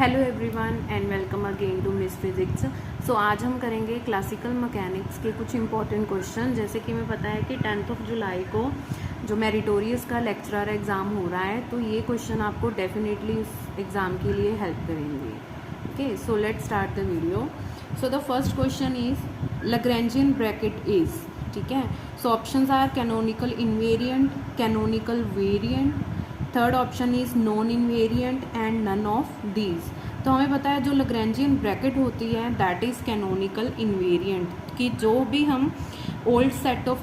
Hello everyone and welcome again to Miss physics. So आज हम करेंगे क्लासिकल मैकेनिक्स के कुछ इंपॉर्टेंट क्वेश्चन। जैसे कि हमें पता है कि 10 जुलाई को जो मेरिटोरियस का लेक्चरर एग्ज़ाम हो रहा है, तो ये क्वेश्चन आपको डेफिनेटली उस एग्ज़ाम के लिए हेल्प करेंगे। Okay, so let's start the video. So the first question is Lagrangian bracket is, ठीक है। So options are canonical invariant, canonical variant, third option is non invariant and none of these. तो हमें पता है जो Lagrangian bracket होती है that is canonical invariant, कि जो भी हम ओल्ड सेट ऑफ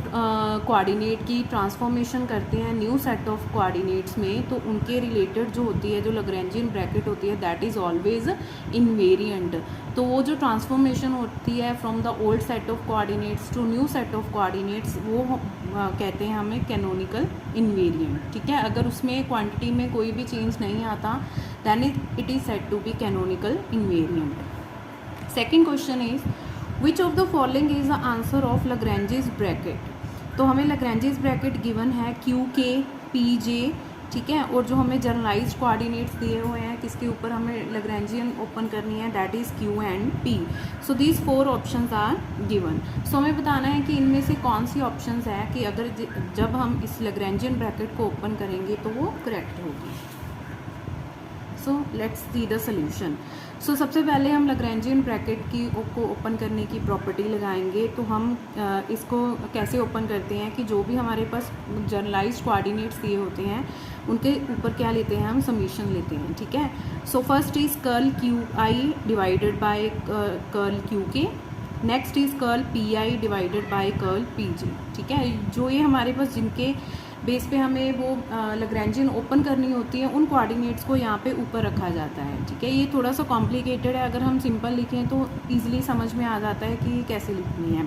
कोऑर्डिनेट की ट्रांसफॉर्मेशन करते हैं न्यू सेट ऑफ कोऑर्डिनेट्स में, तो उनके रिलेटेड जो होती है जो लैग्रेंजियन ब्रैकेट होती है दैट इज़ ऑलवेज इनवेरिएंट। तो वो जो ट्रांसफॉर्मेशन होती है from the old set of coordinates to new set of coordinates, वो कहते हैं हमें कैनोनिकल इनवेरिएंट, ठीक है। अगर उसमें क्वांटिटी में कोई भी चेंज नहीं आता then it is said to be canonical invariant. Second question is which of the following is the answer of Lagrange's bracket। तो हमें Lagrange's bracket given है क्यू के पी जे, ठीक है। और जो हमें जनरलाइज्ड कोऑर्डिनेट्स दिए हुए हैं किसके ऊपर हमें लैग्रेंजियन ओपन करनी है that is Q and P. So these 4 options are given. So हमें बताना है कि इनमें से कौन सी ऑप्शंस है कि अगर जब हम इस लैग्रेंजियन ब्रैकेट को ओपन करेंगे तो वो करेक्ट होगी। So let's see the solution. So सबसे पहले हम लैग्रेंजियन ब्रैकेट को ओपन करने की प्रॉपर्टी लगाएंगे। तो हम इसको कैसे ओपन करते हैं कि जो भी हमारे पास जनरलाइज्ड कोऑर्डिनेट्स दिए होते हैं उनके ऊपर क्या लेते हैं, हम समीशन लेते हैं, ठीक है। So first is curl Q I divided by curl Q K, next is curl P I divided by curl P J, ठीक है। जो ये हमारे पास जिनके बेस पे हमें वो लैग्रेंजियन ओपन करनी होती है उन कोऑर्डिनेट्स को यहाँ पे ऊपर रखा जाता है, ठीक है। ये थोड़ा सा कॉम्प्लिकेटेड है, अगर हम सिंपल लिखें तो ईजिली समझ में आ जाता है कि कैसे लिखनी है।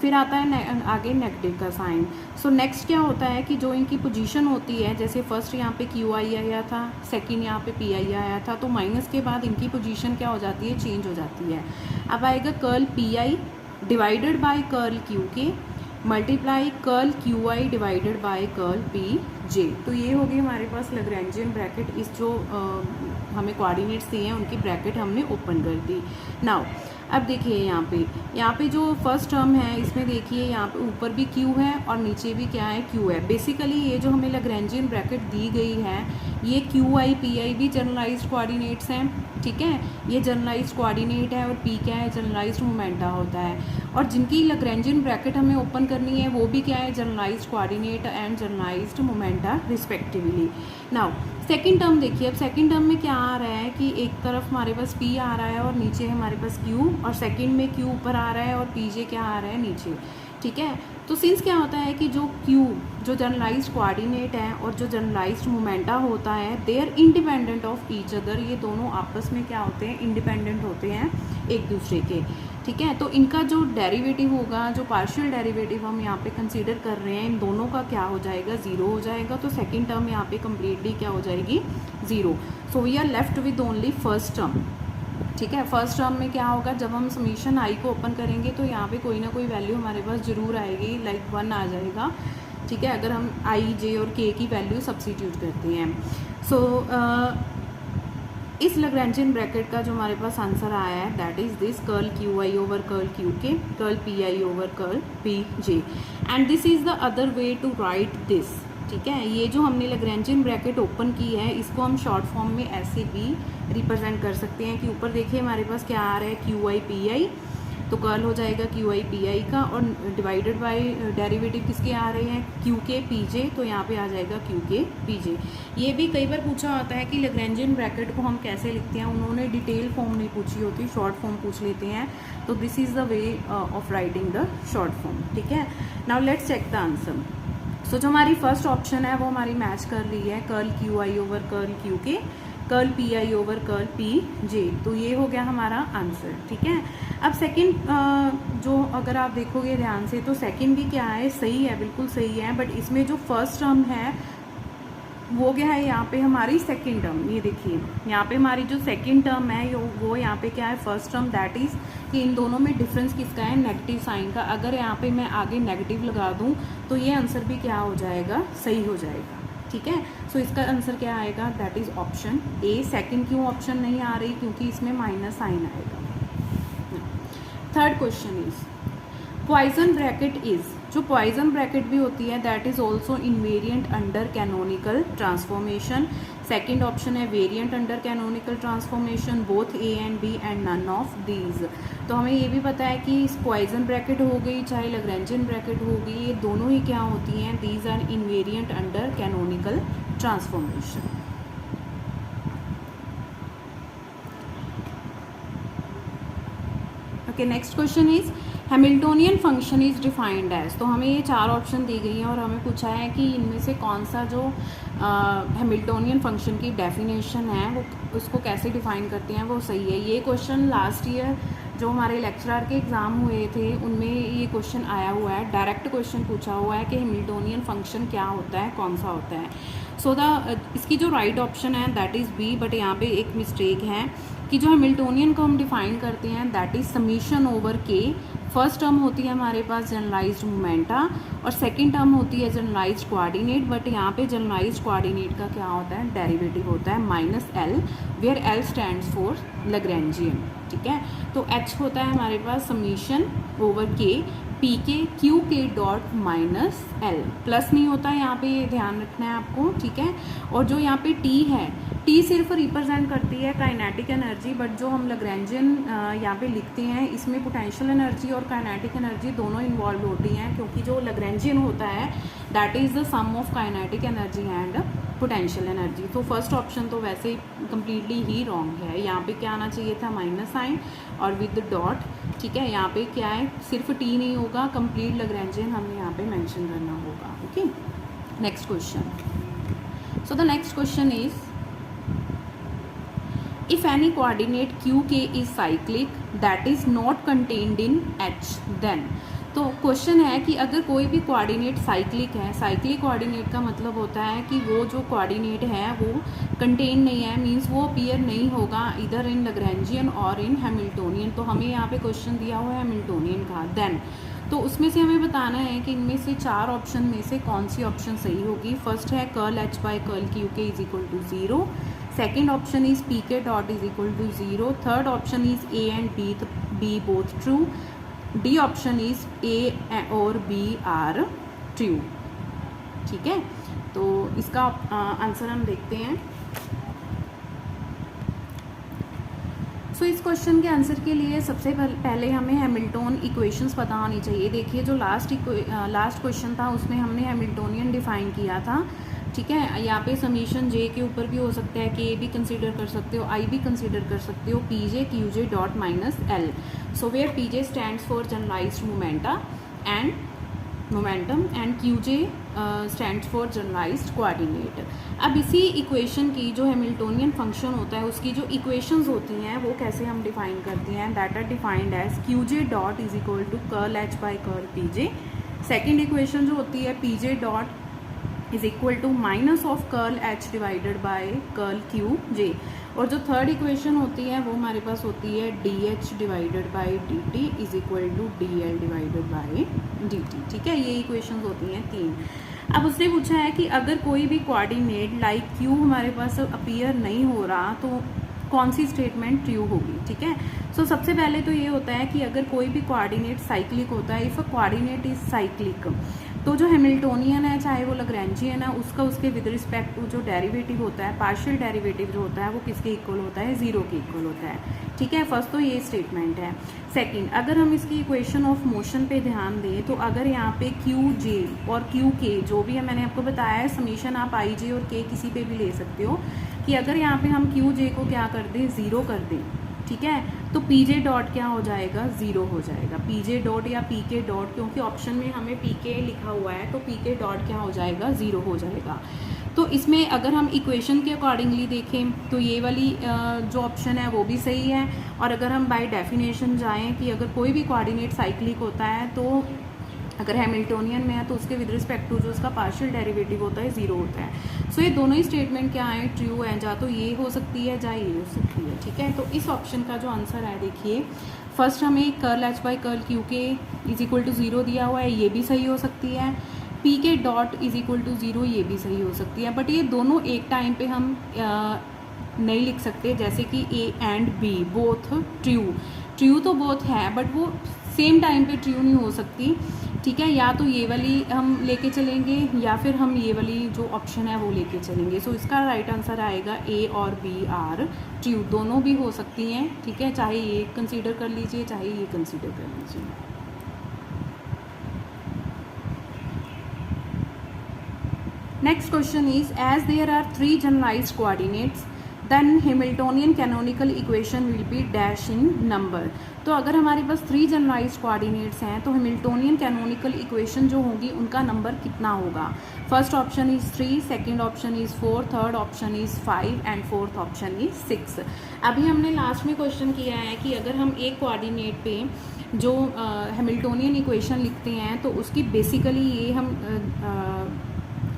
फिर आता है आगे नेगेटिव का साइन। सो नेक्स्ट क्या होता है कि जो इनकी पोजीशन होती है, जैसे फर्स्ट यहाँ पे क्यू आई आया था, सेकंड यहाँ पे पी आई आया था, तो माइनस के बाद इनकी पोजीशन क्या हो जाती है, चेंज हो जाती है। अब आएगा curl P I divided by curl Q K multiply curl Q I divided by curl P J. तो ये होगी हमारे पास लैग्रेंजियन ब्रैकेट। इस जो हमें कोऑर्डिनेट्स दिए हैं उनकी ब्रैकेट हमने ओपन कर दी। नाउ अब देखिए यहाँ पे जो फर्स्ट टर्म है इसमें देखिए यहाँ पे ऊपर भी क्यू है और नीचे भी क्या है, क्यू है। बेसिकली ये जो हमें लैग्रेंजियन ब्रैकेट दी गई है ये क्यू आई पी आई भी जनरलाइज्ड कोऑर्डिनेट्स हैं, ठीक है। ये जनरलाइज्ड कोऑर्डिनेट है और पी क्या है, जनरलाइज्ड मोमेंटा होता है। और जिनकी लैग्रेंजियन ब्रैकेट हमें ओपन करनी है वो भी क्या है, generalised coordinate and generalised momenta respectively. Now second term देखिए, अब सेकंड टर्म में क्या आ रहा है कि एक तरफ हमारे पास पी आ रहा है और नीचे हमारे पास क्यू, और सेकंड में क्यू ऊपर आ रहा है और पी जे क्या आ रहा है, नीचे, ठीक है। तो सिंस क्या होता है कि जो क्यू जो जनरलाइज्ड कोऑर्डिनेट है और जो जनरलाइज्ड मोमेंटा होता है they are independent of each other, ये दोनों आपस में क्या होते हैं, इंडिपेंडेंट होते हैं एक दूसरे के, ठीक है। तो इनका जो डेरिवेटिव होगा, जो पार्शियल डेरिवेटिव हम यहाँ पे कंसीडर कर रहे हैं, इन दोनों का क्या हो जाएगा, ज़ीरो हो जाएगा। तो सेकंड टर्म यहाँ पे कम्प्लीटली क्या हो जाएगी, zero. So we are left with only first term, ठीक है। फर्स्ट टर्म में क्या होगा, जब हम समीशन आई को ओपन करेंगे तो यहाँ पे कोई ना कोई वैल्यू हमारे पास ज़रूर आएगी, लाइक 1 आ जाएगा, ठीक है, अगर हम आई जे और के की वैल्यू सब्स्टिट्यूट करते हैं। सो इस लैग्रेंजियन ब्रैकेट का जो हमारे पास आंसर आया है that is this curl Q I over curl Q K, curl P I over curl P J, and this is the other way to write this, ठीक है। ये जो हमने लैग्रेंजियन ब्रैकेट ओपन की है इसको हम शॉर्ट फॉर्म में ऐसे भी रिप्रेजेंट कर सकते हैं कि ऊपर देखिए हमारे पास क्या आ रहा है, क्यू आई पी आई, तो कर्ल हो जाएगा क्यू आई पी आई का, और डिवाइडेड बाय डेरिवेटिव किसके आ रहे हैं, क्यू के पी जे, तो यहाँ पे आ जाएगा क्यू के पी जे। ये भी कई बार पूछा होता है कि लैग्रेंजियन ब्रैकेट को हम कैसे लिखते हैं, उन्होंने डिटेल फॉर्म नहीं पूछी होती, शॉर्ट फॉर्म पूछ लेते हैं। तो this is the way of writing the short form, ठीक है। Now let's check the answer. So जो हमारी फर्स्ट ऑप्शन है वो हमारी मैच कर रही है, curl Q I over curl Q K, curl P I over curl P J, तो ये हो गया हमारा आंसर, ठीक है। अब सेकंड जो अगर आप देखोगे ध्यान से तो सेकंड भी क्या है, सही है, बिल्कुल सही है, बट इसमें जो फर्स्ट टर्म है वो क्या है, यहाँ पे हमारी सेकंड टर्म, ये देखिए यहाँ पे हमारी जो सेकंड टर्म है वो यहाँ पे क्या है, फर्स्ट टर्म, दैट इज़ कि इन दोनों में डिफरेंस किसका है, नेगेटिव साइन का। अगर यहाँ पे मैं आगे नेगेटिव लगा दूँ तो ये आंसर भी क्या हो जाएगा, सही हो जाएगा, ठीक है। ठीक है। सो इसका आंसर क्या आएगा, that is option A. Second क्यों ऑप्शन नहीं आ रही, क्योंकि इसमें माइनस साइन आएगा। Third question is Poisson bracket is, जो पॉइजन ब्रैकेट भी होती है that is also invariant under canonical transformation. Second option है variant under canonical transformation, both A and B and none of these. तो हमें ये भी पता है कि पॉइजन ब्रैकेट हो गई चाहे लैग्रेंजियन ब्रैकेट हो गई, ये दोनों ही क्या होती हैं, these are invariant under canonical transformation. Okay, next question is Hamiltonian function is defined as. तो हमें ये चार ऑप्शन दी गई हैं और हमें पूछा है कि इनमें से कौन सा जो हैमिल्टोनियन फंक्शन की डेफिनेशन है वो उसको कैसे डिफाइन करते हैं वो सही है। ये क्वेश्चन लास्ट ईयर जो हमारे लेक्चरर के एग्ज़ाम हुए थे उनमें ये क्वेश्चन आया हुआ है, डायरेक्ट क्वेश्चन पूछा हुआ है कि हैमिल्टोनियन फंक्शन क्या होता है, कौन सा होता है। सो इसकी जो राइट ऑप्शन है दैट इज़ बी, बट यहाँ पे एक मिस्टेक है कि जो हैमिल्टोनियन को हम डिफाइन करते हैं दैट इज समीशन ओवर के। फर्स्ट टर्म होती है हमारे पास जनरलाइज्ड मोमेंटा और सेकंड टर्म होती है जनरलाइज्ड कोऑर्डिनेट, बट यहाँ पे जनरलाइज्ड कोऑर्डिनेट का क्या होता है, डेरिवेटिव होता है minus L, where L stands for Lagrangian. ठीक है, तो एच होता है हमारे पास summation over k p k q k dot minus L, plus नहीं होता है यहाँ पे, ये ध्यान रखना है आपको। ठीक है, और जो यहाँ पे टी है, टी सिर्फ रिप्रेजेंट करती है काइनेटिक एनर्जी, बट जो हम लैग्रेंजियन यहाँ पे लिखते हैं इसमें पोटेंशियल एनर्जी और काइनेटिक एनर्जी दोनों इन्वॉल्व होती हैं, क्योंकि जो लैग्रेंजियन होता है that is the sum of kinetic energy and potential energy. तो फर्स्ट ऑप्शन तो वैसे ही कम्प्लीटली ही रॉन्ग है। यहाँ पे क्या आना चाहिए था, माइनस साइन और विद डॉट। ठीक है, यहाँ पे क्या है, सिर्फ टी नहीं होगा, कंप्लीट लैग्रेंजियन हमें यहाँ पे मेंशन करना होगा। Okay, next question. So the next question is if any coordinate qk is cyclic that is not contained in h then। तो क्वेश्चन है कि अगर कोई भी कोऑर्डिनेट साइक्लिक है, साइक्लिक कोऑर्डिनेट का मतलब होता है कि वो जो कोऑर्डिनेट है वो कंटेन नहीं है, मींस वो अपीयर नहीं होगा इधर इन लैग्रेंजियन और इन हैमिल्टोनियन। तो हमें यहाँ पे क्वेश्चन दिया हुआ है हैमिल्टोनियन का, देन तो उसमें से हमें बताना है कि इनमें से चार ऑप्शन में से कौन सी ऑप्शन सही होगी। फर्स्ट है curl H by curl Q K is equal to 0, second option is P K dot is equal to 0, third option is A and B both true, D option is A और B are true. ठीक है, तो इसका answer हम देखते हैं। सो इस question के आंसर के लिए सबसे पहले हमें हैमिल्टोन इक्वेशंस पता होनी चाहिए। देखिए जो लास्ट क्वेश्चन था उसमें हमने हैमिल्टोनियन डिफाइन किया था। ठीक है, यहाँ पे समीशन जे के ऊपर भी हो सकता है, के भी कंसीडर कर सकते हो, आई भी कंसीडर कर सकते हो, P J Q J dot minus L. So where P J stands for generalised momentum and Q J stands for generalised coordinate. अब इसी इक्वेशन की जो हैमिल्टोनियन फंक्शन होता है उसकी जो इक्वेशंस होती हैं वो कैसे हम डिफाइन करते हैं, that are defined as Q J dot is equal to curl H by curl P J. Second equation जो होती है P J dot is equal to minus of curl H divided by curl Q J, और जो third equation होती है वो हमारे पास होती है D H divided by D T is equal to D L divided by D T. ठीक है, ये इक्वेशंस होती हैं तीन। अब उसने पूछा है कि अगर कोई भी कोऑर्डिनेट लाइक क्यू हमारे पास अपीयर नहीं हो रहा तो कौन सी स्टेटमेंट ट्रू होगी। ठीक है, सो सबसे पहले तो ये होता है कि अगर कोई भी कोऑर्डिनेट साइक्लिक होता है, if a coordinate is cyclic, तो जो हैमिल्टोनियन है चाहे वो लैग्रेंजियन है उसका उसके विद रिस्पेक्ट टू जो डेरिवेटिव होता है, पार्शियल डेरिवेटिव जो होता है वो किसके इक्वल होता है, 0 के इक्वल होता है। ठीक है, फर्स्ट तो ये स्टेटमेंट है। सेकंड, अगर हम इसकी इक्वेशन ऑफ मोशन पे ध्यान दें तो अगर यहाँ पे क्यू जे और क्यू के जो भी है मैंने आपको बताया है, समीशन आप आई जे और के किसी पे भी ले सकते हो, कि अगर यहाँ पे हम क्यू जे को क्या कर दें, 0 कर दें। ठीक है, तो पी जे डॉट क्या हो जाएगा, 0 हो जाएगा। पी जे डॉट या पी के डॉट, क्योंकि ऑप्शन में हमें पी के लिखा हुआ है तो पी के डॉट क्या हो जाएगा, 0 हो जाएगा। तो इसमें अगर हम इक्वेशन के अकॉर्डिंगली देखें तो ये वाली जो ऑप्शन है वो भी सही है, और अगर हम बाय डेफिनेशन जाएं कि अगर कोई भी कोऑर्डिनेट साइक्लिक होता है तो अगर हैमिल्टोनियन में है तो उसके विद रिस्पेक्ट टू जो उसका पार्शियल डेरिवेटिव होता है 0 होता है। सो ये दोनों ही स्टेटमेंट क्या है, ट्रू है, या तो ये हो सकती है या ये हो सकती है। ठीक है, तो इस ऑप्शन का जो आंसर है देखिए, फर्स्ट हमें curl H by curl Q K is equal to 0 दिया हुआ है, ये भी सही हो सकती है। P K dot is equal to 0 ये भी सही हो सकती है, बट ये दोनों एक टाइम पे हम नहीं लिख सकते, जैसे कि A and B both true. True तो बोथ है बट वो सेम टाइम पे ट्रू नहीं हो सकती, ठीक है। या तो ये वाली हम लेके चलेंगे या फिर हम ये वाली जो ऑप्शन है वो लेके चलेंगे। सो इसका राइट आंसर आएगा ए और बी आर ट्रू, दोनों भी हो सकती हैं, ठीक है। चाहे ये कंसीडर कर लीजिए चाहे ये कंसीडर कर लीजिए। Next question is as there are 3 generalised coordinates then Hamiltonian canonical equation will be dash in number. तो अगर हमारे पास 3 जनरलाइज्ड कोऑर्डिनेट्स हैं तो हैमिल्टोनियन कैनोनिकल इक्वेशन जो होगी उनका नंबर कितना होगा। First option is 3, second option is 4, third option is 5 and fourth option is 6। अभी हमने लास्ट में क्वेश्चन किया है कि अगर हम एक कोऑर्डिनेट पे जो हैमिल्टोनियन इक्वेशन लिखते हैं तो उसकी बेसिकली ये हम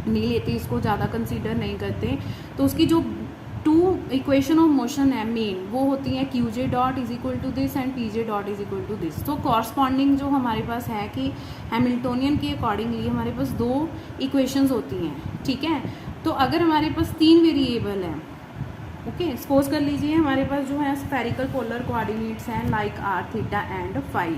नहीं लेते, इसको ज़्यादा कंसीडर नहीं करते, तो उसकी जो 2 इक्वेशन ऑफ मोशन है मेन वो होती हैं Q J dot is equal to this and P J dot is equal to this. तो कॉरस्पॉन्डिंग जो हमारे पास है कि हैमिल्टोनियन के अकॉर्डिंगली हमारे पास 2 इक्वेशंस होती हैं, ठीक है। तो अगर हमारे पास 3 वेरिएबल हैं, ओके, सपोज कर लीजिए हमारे पास जो है स्फेरिकल पोलर कोऑर्डिनेट्स हैं like R, theta and phi.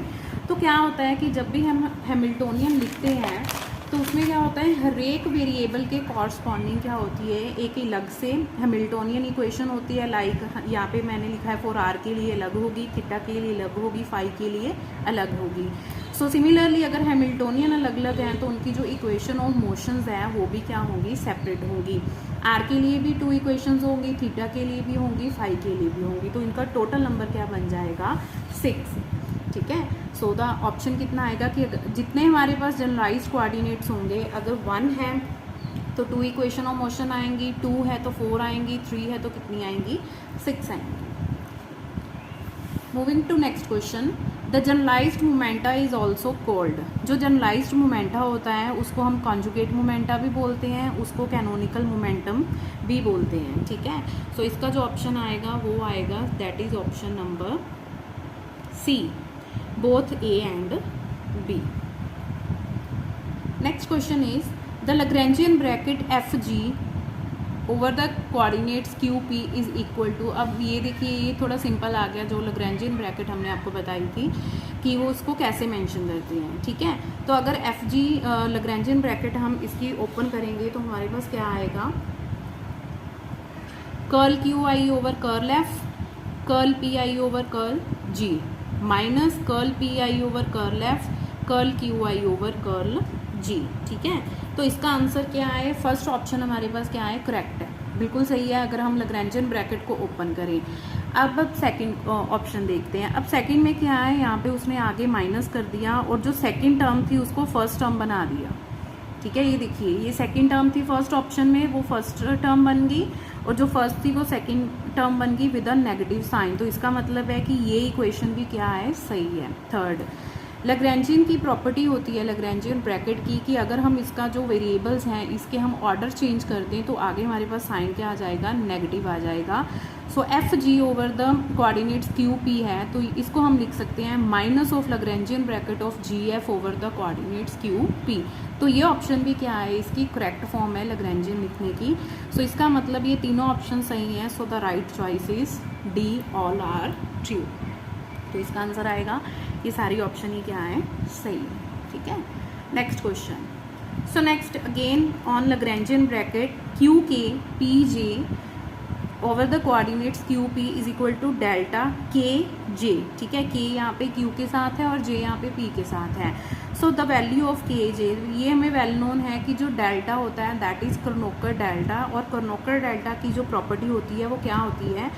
तो क्या होता है कि जब भी हम हैमिल्टोनियन लिखते हैं तो उसमें क्या होता है हर एक वेरिएबल के कॉरस्पॉन्डिंग क्या होती है एक अलग से हैमिल्टोनियन इक्वेशन होती है। लाइक यहाँ पे मैंने लिखा है फॉर आर के लिए अलग होगी, थीटा के लिए अलग होगी, फाई के लिए अलग होगी। सो सिमिलरली अगर हैमिल्टोनियन अलग अलग हैं तो उनकी जो इक्वेशन ऑफ मोशंस हैं वो भी क्या होंगी, सेपरेट होंगी। आर के लिए भी 2 इक्वेशंस होंगी, थीटा के लिए भी होंगी, फाई के लिए भी होंगी। तो इनका टोटल नंबर क्या बन जाएगा 6, ठीक है। सो द ऑप्शन कितना आएगा कि जितने हमारे पास जनरलाइज्ड कोऑर्डिनेट्स होंगे अगर 1 है तो 2 इक्वेशन ऑफ मोशन आएंगी, 2 है तो 4 आएंगी, 3 है तो कितनी आएंगी 6 आएंगी। Moving to next question, the generalised momenta is also called. जो जनरलाइज्ड मोमेंटा होता है उसको हम कॉन्जुगेट मोमेंटा भी बोलते हैं, उसको कैनोनिकल मोमेंटम भी बोलते हैं, ठीक है। सो इसका जो ऑप्शन आएगा वो आएगा that is option number C, both A and B. Next question is the Lagrangian bracket FG over the coordinates QP is equal to। अब ये देखिए ये थोड़ा सिंपल आ गया, जो Lagrangian bracket हमने आपको बताई थी कि वो उसको कैसे मेंशन करते हैं, ठीक है। तो अगर FG Lagrangian bracket हम इसकी ओपन करेंगे तो हमारे पास क्या आएगा, curl QI over curl F, curl PI over curl G minus curl P I over curl F, curl Q I over curl G, ठीक है। तो इसका आंसर क्या है, फर्स्ट ऑप्शन हमारे पास क्या है, करेक्ट है, बिल्कुल सही है अगर हम लैग्रेंजियन ब्रैकेट को ओपन करें। अब सेकंड ऑप्शन देखते हैं। अब सेकंड में क्या है, यहाँ पे उसने आगे माइनस कर दिया और जो सेकंड टर्म थी उसको फर्स्ट टर्म बना दिया, ठीक है। ये देखिए ये सेकंड टर्म थी फर्स्ट ऑप्शन में, वो फर्स्ट टर्म बन गई और जो फर्स्ट थी वो सेकंड टर्म बन गई विद अ नेगेटिव साइन। तो इसका मतलब है कि ये इक्वेशन भी क्या है, सही है। थर्ड, लैग्रेंजियन की प्रॉपर्टी होती है लैग्रेंजियन ब्रैकेट की कि अगर हम इसका जो वेरिएबल्स हैं इसके हम ऑर्डर चेंज कर दें तो आगे हमारे पास साइन क्या आ जाएगा, नेगेटिव आ जाएगा। So F G over the coordinates Q P है तो इसको हम लिख सकते हैं minus of Lagrangian bracket of G F over the coordinates Q P. तो ये ऑप्शन भी क्या है, इसकी करेक्ट फॉर्म है लैग्रेंजियन लिखने की। सो इसका मतलब ये तीनों ऑप्शन सही हैं। So the right choice is D, all are true. तो इसका आंसर आएगा ये सारी ऑप्शन ही क्या है, सही है, ठीक है। Next question, so next again on Lagrangian bracket Q K P J over the coordinates Q P is equal to delta K J, ठीक है। के यहाँ पे क्यू के साथ है और जे यहाँ पे पी के साथ है। सो द वैल्यू ऑफ के जे, ये हमें वेल नोन है कि जो डेल्टा होता है दैट इज कर्नोकर डेल्टा, और कर्नोकर डेल्टा की जो प्रॉपर्टी होती है वो क्या होती है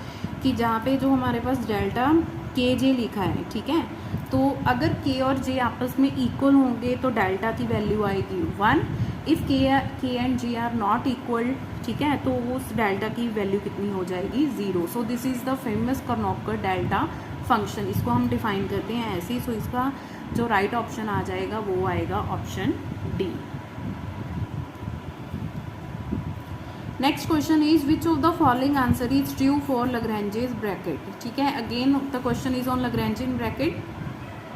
कि जहाँ पे जो हमारे पास डेल्टा के जे लिखा है, ठीक है, तो अगर के और जे आपस में इक्वल होंगे तो डेल्टा की वैल्यू आएगी 1। इफ़ के and J are not equal, ठीक है, तो उस डेल्टा की वैल्यू कितनी हो जाएगी, 0। So this is the famous Kronecker delta function, इसको हम डिफाइन करते हैं ऐसे ही। सो इसका जो राइट ऑप्शन आ जाएगा वो आएगा option D. Next question is which of the following answer is true for Lagrangian bracket, ठीक है। Again the question is on Lagrangian bracket.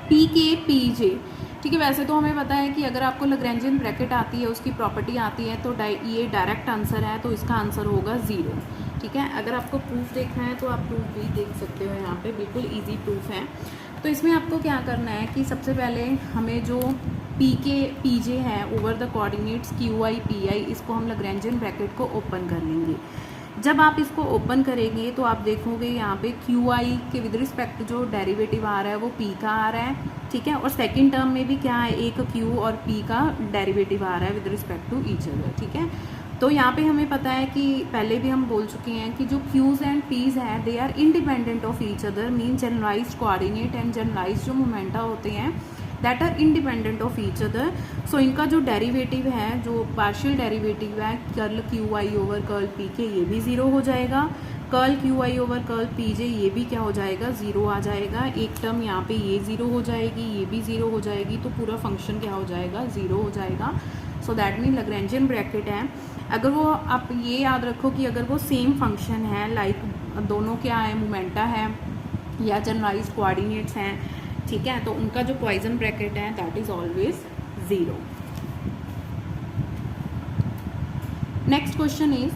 P के पी जे, ठीक है। वैसे तो हमें पता है कि अगर आपको लैग्रेंजियन ब्रैकेट आती है, उसकी प्रॉपर्टी आती है, तो ये डायरेक्ट आंसर है, तो इसका आंसर होगा 0, ठीक है। अगर आपको प्रूफ देखना है तो आप प्रूफ भी देख सकते हो, यहाँ पे बिल्कुल इजी प्रूफ है। तो इसमें आपको क्या करना है कि सबसे पहले हमें जो पी के पी जे है over the coordinates Q I P I, इसको हम लैग्रेंजियन ब्रैकेट को ओपन कर लेंगे। जब आप इसको ओपन करेंगे तो आप देखोगे यहाँ पे क्यू आई के विद रिस्पेक्ट जो डेरिवेटिव आ रहा है वो पी का आ रहा है, ठीक है। और सेकंड टर्म में भी क्या है, एक क्यू और पी का डेरिवेटिव आ रहा है with respect to each other, ठीक है। तो यहाँ पे हमें पता है कि पहले भी हम बोल चुके हैं कि जो क्यूज एंड पीज है they are independent of each other, mean generalised coordinate and generalised जो मोमेंटा होते हैं that are independent of each other. So इनका जो डेरिवेटिव है, जो पार्शियल डेरिवेटिव है curl Q I over curl P K, ये भी 0 हो जाएगा। Curl Q I over curl P J, ये भी क्या हो जाएगा, 0 आ जाएगा। एक टर्म यहाँ पे ये 0 हो जाएगी, ये भी 0 हो जाएगी, तो पूरा फंक्शन क्या हो जाएगा, 0 हो जाएगा। So that mean Lagrangian bracket है, अगर वो आप ये याद रखो कि अगर वो सेम फंक्शन है, लाइक दोनों क्या है, मोमेंटा है या जनरलाइज्ड कोऑर्डिनेट्स हैं, ठीक है, तो उनका जो पॉइजन ब्रैकेट है that is always 0। Next question is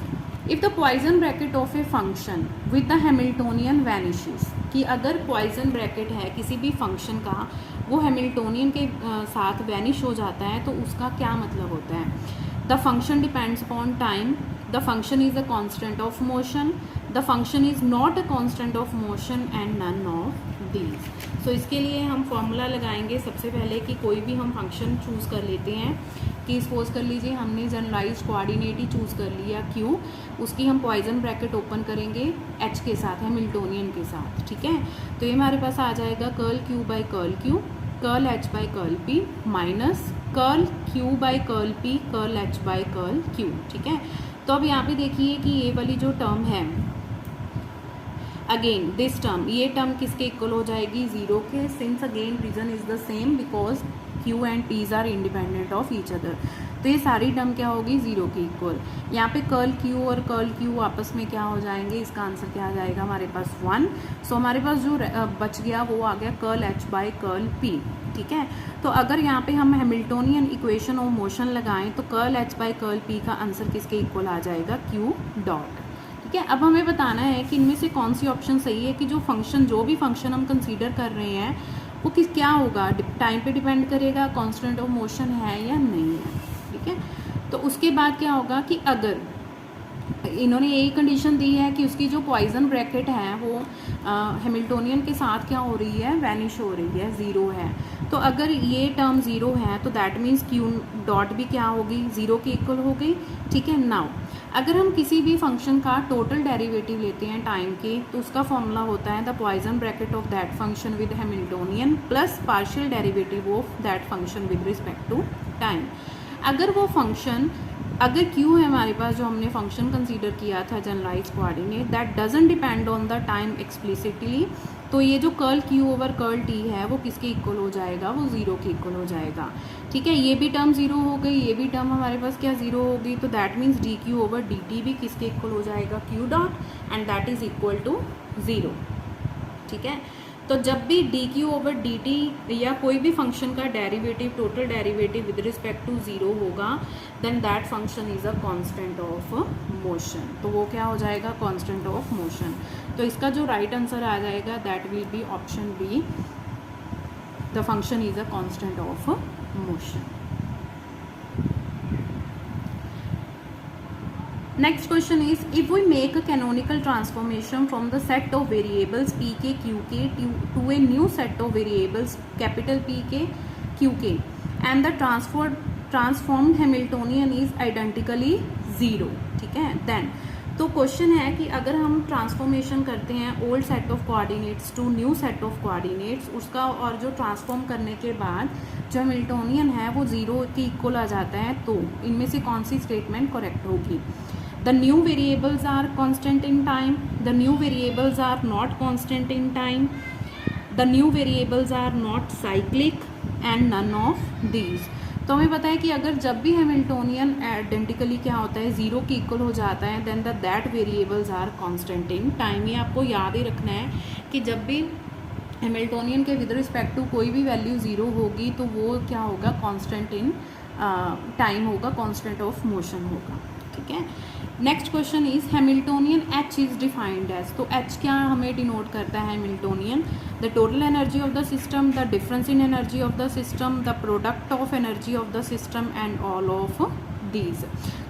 if the Poisson bracket of a function with the Hamiltonian vanishes, कि अगर पॉइजन ब्रैकेट है किसी भी फंक्शन का, वो हैमिल्टोनियन के साथ वैनिश हो जाता है, तो उसका क्या मतलब होता है। The function depends upon time, the function is a constant of motion, the function is not a constant of motion and none of these. So इसके लिए हम फॉर्मूला लगाएंगे सबसे पहले कि कोई भी हम फंक्शन चूज़ कर लेते हैं, कि सपोज कर लीजिए हमने जनरलाइज्ड कोऑर्डिनेट ही चूज़ कर लिया क्यू, उसकी हम पॉइजन ब्रैकेट ओपन करेंगे एच के साथ, हैमिल्टोनियन के साथ, ठीक है। तो ये हमारे पास आ जाएगा curl Q by curl Q, curl H by curl P minus curl Q by curl P curl H by curl Q, ठीक है। तो अब यहाँ पे देखिए कि ये वाली जो टर्म है, अगेन दिस टर्म, ये टर्म किसके इक्वल हो जाएगी, 0 के, since again reason is the same because Q and P's are independent of each other. तो ये सारी टर्म क्या होगी, 0 की इक्वल। यहाँ पे कर्ल क्यू और कर्ल क्यू आपस में क्या हो जाएंगे, इसका आंसर क्या आ जाएगा हमारे पास 1। सो हमारे पास जो बच गया वो आ गया curl H by curl P, ठीक है। तो अगर यहाँ पे हम हैमिल्टोनियन इक्वेशन ऑफ मोशन लगाएं तो curl H by curl P का आंसर किसके इक्वल आ जाएगा, क्यू डॉट, ठीक है। अब हमें बताना है कि इनमें से कौन सी ऑप्शन सही है, कि जो भी फंक्शन हम कंसीडर कर रहे हैं वो क्या होगा, टाइम पे डिपेंड करेगा, कांस्टेंट ऑफ मोशन है या नहीं है, ठीक है। तो उसके बाद क्या होगा कि अगर इन्होंने यही कंडीशन दी है कि उसकी जो पॉइजन ब्रैकेट है वो हैमिल्टोनियन के साथ क्या हो रही है, वैनिश हो रही है, 0 है। तो अगर ये टर्म 0 है तो दैट मीन्स क्यू डॉट भी क्या होगी, 0 की इक्वल हो गई, ठीक है। नाउ अगर हम किसी भी फंक्शन का टोटल डेरिवेटिव लेते हैं टाइम के, तो उसका फॉर्मूला होता है the Poisson bracket of that function with Hamiltonian plus partial derivative of that function with respect to time. अगर वो फंक्शन, अगर क्यू है हमारे पास, जो हमने फंक्शन कंसीडर किया था generalised coordinate, that doesn't depend on the time explicitly, तो ये जो curl Q over curl T है वो किसके इक्वल हो जाएगा, वो 0 के इक्वल हो जाएगा, ठीक है। ये भी टर्म 0 हो गई, ये भी टर्म हमारे पास क्या 0 हो गई, तो that means D Q over D T भी किसके इक्वल हो जाएगा, Q dot, and that is equal to 0, ठीक है। तो जब भी D Q over D T या कोई भी फंक्शन का derivative, total derivative with respect to 0 होगा, then that function is a constant of motion, तो वो क्या हो जाएगा, कांस्टेंट ऑफ मोशन। तो इसका जो राइट आंसर आ जाएगा that will be option B, the function is a constant of motion. Next question is if we make a canonical transformation from the set of variables pk qk to a new set of variables capital Pk qk and the transformed Hamiltonian is identically 0, ठीक है। then तो question है कि अगर हम transformation करते हैं old set of coordinates to new set of coordinates, उसका और जो ट्रांसफॉर्म करने के बाद जो हैमिल्टोनियन है वो 0 के इक्वल आ जाता है, तो इनमें से कौन सी स्टेटमेंट करेक्ट होगी। The new variables are constant in time. The new variables are not constant in time. The new variables are not cyclic and none of these. तो हमें पता है कि अगर जब भी हैमिल्टोनियन आइडेंटिकली क्या होता है, 0 के इक्वल हो जाता है, then that variables are constant in time. ये आपको याद ही रखना है कि जब भी हैमिल्टोनियन के विद रिस्पेक्ट टू कोई भी वैल्यू ज़ीरो होगी तो वो क्या होगा, कांस्टेंट इन टाइम होगा, कांस्टेंट ऑफ मोशन होगा, ठीक है। Next question is Hamiltonian H is defined as, तो एच क्या हमें डिनोट करता है Hamiltonian, the total energy of the system, the difference in energy of the system, the product of energy of the system and all of these.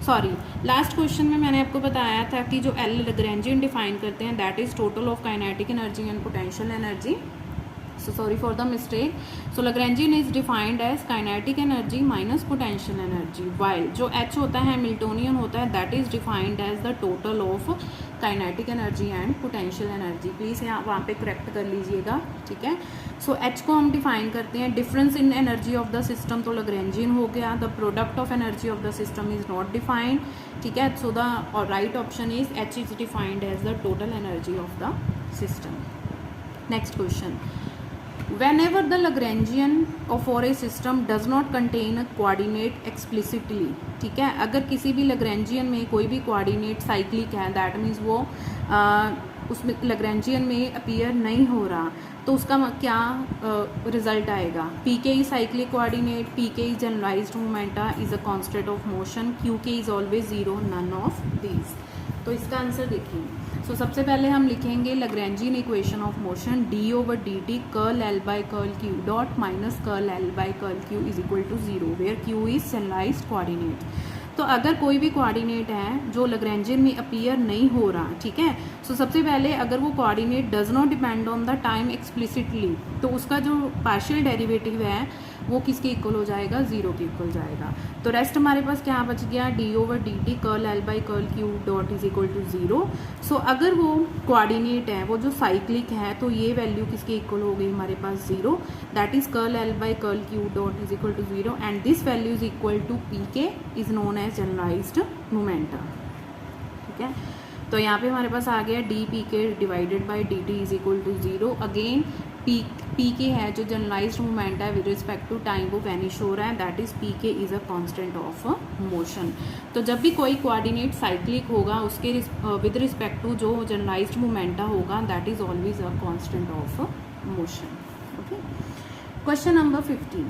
Sorry, last question में मैंने आपको बताया था कि जो एल लैग्रेंजियन डिफाइन करते हैं that is total of kinetic energy and potential energy. So sorry for the mistake. So Lagrangian is defined as kinetic energy minus potential energy, while जो H होता है Hamiltonian होता है that is defined as the total of kinetic energy and potential energy. Please यहाँ वहाँ पे correct कर लीजिएगा, ठीक है। सो H को हम डिफाइन करते हैं difference in energy of the system, तो Lagrangian हो गया। The product of energy of the system is not defined, ठीक है। So the right option is H is defined as the total energy of the system. Next question, whenever the Lagrangian for a system does not contain a coordinate explicitly, ठीक है, अगर किसी भी Lagrangian में कोई भी कोऑर्डिनेट साइक्लिक है that means वो उसमें Lagrangian में अपीयर नहीं हो रहा, तो उसका क्या रिजल्ट आएगा, P K is cyclic coordinate, P K is generalised momenta is a constant of motion, Q K is always zero, none of these. तो इसका आंसर देखिए। सो सबसे पहले हम लिखेंगे Lagrangian equation of motion D over D T curl L by curl Q dot minus curl L by curl Q is equal to zero, where Q is generalised coordinate. तो अगर कोई भी कोऑर्डिनेट है जो Lagrangian में appear नहीं हो रहा, ठीक है, सो सबसे पहले अगर वो coordinate does not depend on the time explicitly, तो उसका जो पार्शियल डेरिवेटिव है वो किसके इक्वल हो जाएगा, जीरो के इक्वल जाएगा। तो रेस्ट हमारे पास क्या बच गया, D over D T curl L by curl Q dot is equal to zero. So अगर वो कोऑर्डिनेट है वो जो साइक्लिक है तो ये वैल्यू किसके इक्वल हो गई हमारे पास, zero, that is curl L by curl Q dot is equal to zero and this value is equal to P K is known as generalised momentum, ठीक है। तो यहाँ पे हमारे पास आ गया D P K divided by D T is equal to zero. Again P K है जो जनरलाइज्ड मोमेंट है विद रिस्पेक्ट टू टाइम वो वैनिश हो रहा है, that is P K is a constant of motion. तो जब भी कोई कोऑर्डिनेट साइक्लिक होगा उसके विद रिस्पेक्ट टू जो जनरलाइज्ड मोमेंटा होगा that is always a constant of motion, okay. Question number 15,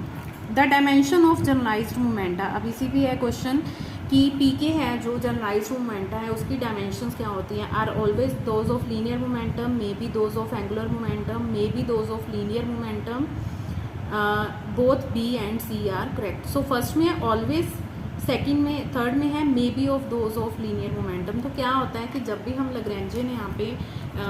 the dimension of generalised momenta. अब इसी भी है क्वेश्चन कि पी के है जो जनरलाइज्ड मोमेंटा है उसकी डायमेंशंस क्या होती हैं, are always those of linear momentum, may be those of angular momentum, may be those of linear momentum, both B and C are correct. So first में always, second में, third में है may be of those of linear momentum. तो क्या होता है कि जब भी हम Lagrangian यहाँ पे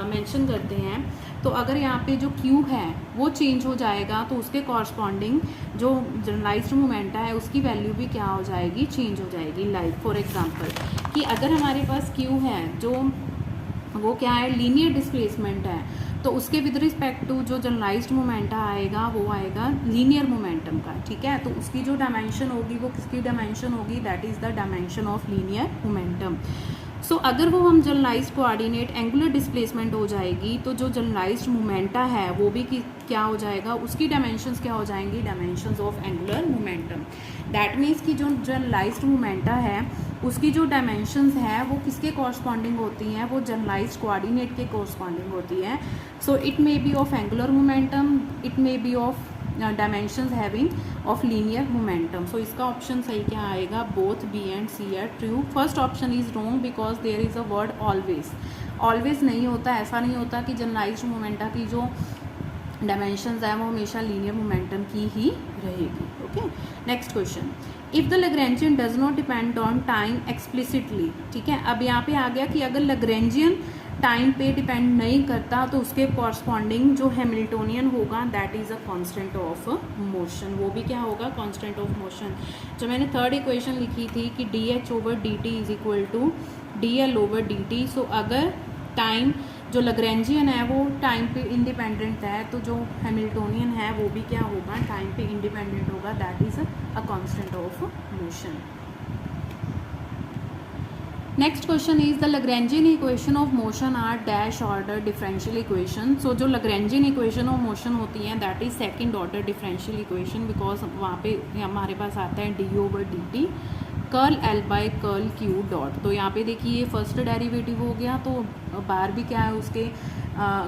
मेंशन करते हैं तो अगर यहाँ पे जो Q है वो चेंज हो जाएगा तो उसके कॉरस्पॉन्डिंग जो जनरलाइज्ड मोमेंटा है उसकी वैल्यू भी क्या हो जाएगी, चेंज हो जाएगी। लाइक फॉर एग्जांपल कि अगर हमारे पास Q है जो वो क्या है, लीनियर डिस्प्लेसमेंट है, तो उसके विद रिस्पेक्ट टू जो जनरलाइज्ड मोमेंटा आएगा वो आएगा लीनियर मोमेंटम का, ठीक है। तो उसकी जो डायमेंशन होगी वो किसकी डायमेंशन होगी, that is the dimension of linear momentum. So अगर वो हम जनरलाइज्ड कोऑर्डिनेट एंगुलर डिस्प्लेसमेंट हो जाएगी तो जो जनरलाइज्ड मोमेंटा है वो भी क्या हो जाएगा, उसकी डायमेंशंस क्या हो जाएंगी, dimensions of angular momentum. That means कि जो जनरलाइज्ड मोमेंटा है उसकी जो डायमेंशंस है वो किसके कॉरस्पॉन्डिंग होती हैं, वो जनरलाइज्ड कोऑर्डिनेट के कॉरस्पॉन्डिंग होती है। So it may be of angular momentum, it may be of dimensions having of linear momentum. So इसका ऑप्शन सही क्या आएगा, both B and C are true. First option is wrong because there is a word always. Always नहीं होता, ऐसा नहीं होता कि जनरलाइज्ड मोमेंटा की जो डायमेंशंस है वो हमेशा लीनियर मोमेंटम की ही रहेगी, okay. Next question, if the Lagrangian does not depend on time explicitly, ठीक है। अब यहाँ पे आ गया कि अगर Lagrangian टाइम पे डिपेंड नहीं करता तो उसके कॉरस्पॉन्डिंग जो हैमिल्टोनियन होगा that is a constant of motion, वो भी क्या होगा, कांस्टेंट ऑफ मोशन। जो मैंने थर्ड इक्वेशन लिखी थी कि D H over D T is equal to D L over D T. So अगर टाइम जो Lagrangian है वो टाइम पे इंडिपेंडेंट है तो जो हैमिल्टोनियन है वो भी क्या होगा, टाइम पे इंडिपेंडेंट होगा, that is a constant of motion. Next question is the Lagrangian equation of motion are dash order differential equation. So जो Lagrangian इक्वेशन ऑफ मोशन होती हैं that is second order differential equation because वहाँ पे हमारे पास आता है D over D T curl L by curl Q dot. तो यहाँ पे देखिए ये फर्स्ट डेरिवेटिव हो गया, तो बाहर भी क्या है उसके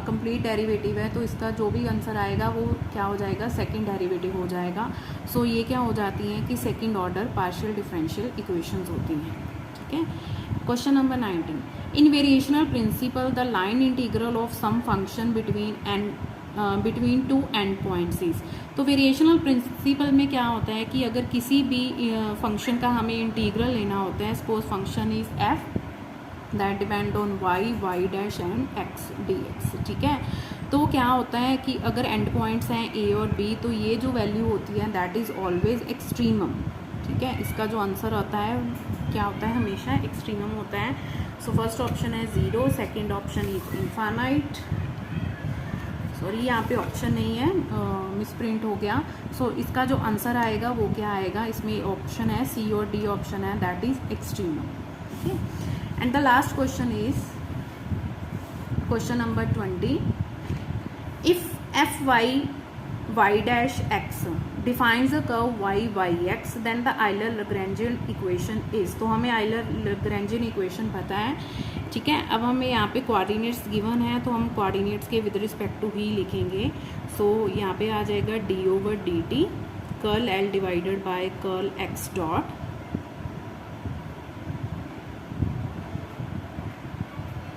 कंप्लीट डेरिवेटिव है, तो इसका जो भी आंसर आएगा वो क्या हो जाएगा, सेकंड डेरिवेटिव हो जाएगा। सो ये क्या हो जाती हैं कि second order partial differential equations होती हैं। ठीक है, question number 19, in variational principle the line integral of some function between two end points is. तो वेरिएशनल प्रिंसिपल में क्या होता है कि अगर किसी भी फंक्शन का हमें इंटीग्रल लेना होता है, suppose function is F that depend on Y Y dash and X D X. ठीक है, तो क्या होता है कि अगर एंड पॉइंट्स हैं ए और बी, तो ये जो वैल्यू होती है दैट इज़ ऑलवेज एक्सट्रीमम। ठीक है, इसका जो आंसर होता है क्या होता है, हमेशा एक्सट्रीमम होता है। सो फर्स्ट ऑप्शन है 0, second option is infinite, sorry यहाँ पे ऑप्शन नहीं है, मिसप्रिंट हो गया। सो इसका जो आंसर आएगा वो क्या आएगा, इसमें ऑप्शन है सी और डी ऑप्शन है, दैट इज एक्सट्रीमम। ठीक है, and the last question is question number 20, if F Y Y dash X defines a curve Y Y X then the Euler Lagrangian equation is. तो हमें Euler Lagrangian equation पता है। ठीक है, अब हमें यहाँ पे कोऑर्डिनेट्स गिवन है, तो हम कोऑर्डिनेट्स के विद रिस्पेक्ट टू ही लिखेंगे। सो यहाँ पे आ जाएगा D over D T curl L divided by curl x dot,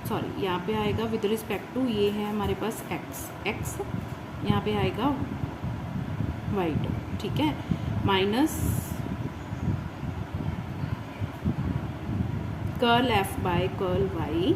sorry यहाँ पे आएगा विद रिस्पेक्ट टू, ये है हमारे पास एक्स, एक्स यहाँ पे आएगा वाई डॉट। ठीक है, minus curl F by curl Y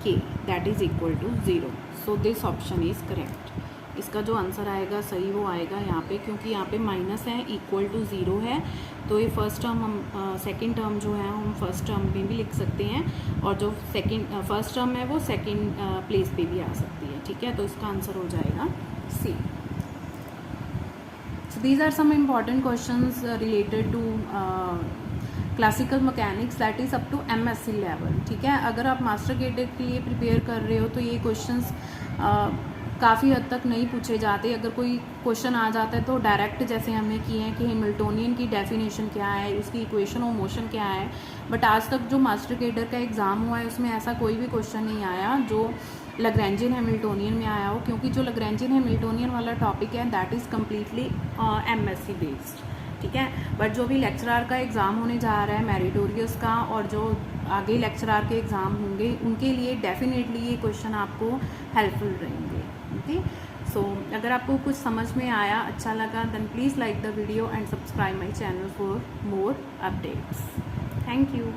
के that is equal to 0। So this option is correct. इसका जो आंसर आएगा सही वो आएगा यहाँ पे, क्योंकि यहाँ पे माइनस है, इक्वल टू 0 है, तो ये फर्स्ट टर्म हम सेकंड टर्म जो है हम फर्स्ट टर्म में भी लिख सकते हैं, और जो फर्स्ट टर्म है वो सेकंड प्लेस पे भी आ सकती है। ठीक है, तो इसका आंसर हो जाएगा C. So these are some important questions related to classical mechanics that is up to MSc level. ठीक है, अगर आप मास्टर कैडेट के लिए प्रिपेयर कर रहे हो तो ये क्वेश्चंस काफ़ी हद तक नहीं पूछे जाते। अगर कोई क्वेश्चन आ जाता है तो डायरेक्ट जैसे हमने किए हैं कि हैमिल्टोनियन की डेफिनेशन क्या है, उसकी इक्वेशन ऑफ मोशन क्या है, बट आज तक जो मास्टर कैडर का एग्ज़ाम हुआ है उसमें ऐसा कोई भी क्वेश्चन नहीं आया जो लैग्रेंजियन हैमिल्टोनियन में आया हो, क्योंकि जो लैग्रेंजियन हैमिल्टोनियन वाला टॉपिक है that is completely MSc based. ठीक है, बट जो भी लेक्चरार का एग्ज़ाम होने जा रहा है मेरिटोरियस का, और जो आगे लेक्चरार के एग्ज़ाम होंगे उनके लिए डेफिनेटली ये क्वेश्चन आपको हेल्पफुल रहेंगे। ओके, सो अगर आपको कुछ समझ में आया, अच्छा लगा, then please like the video and subscribe my channel for more updates. Thank you.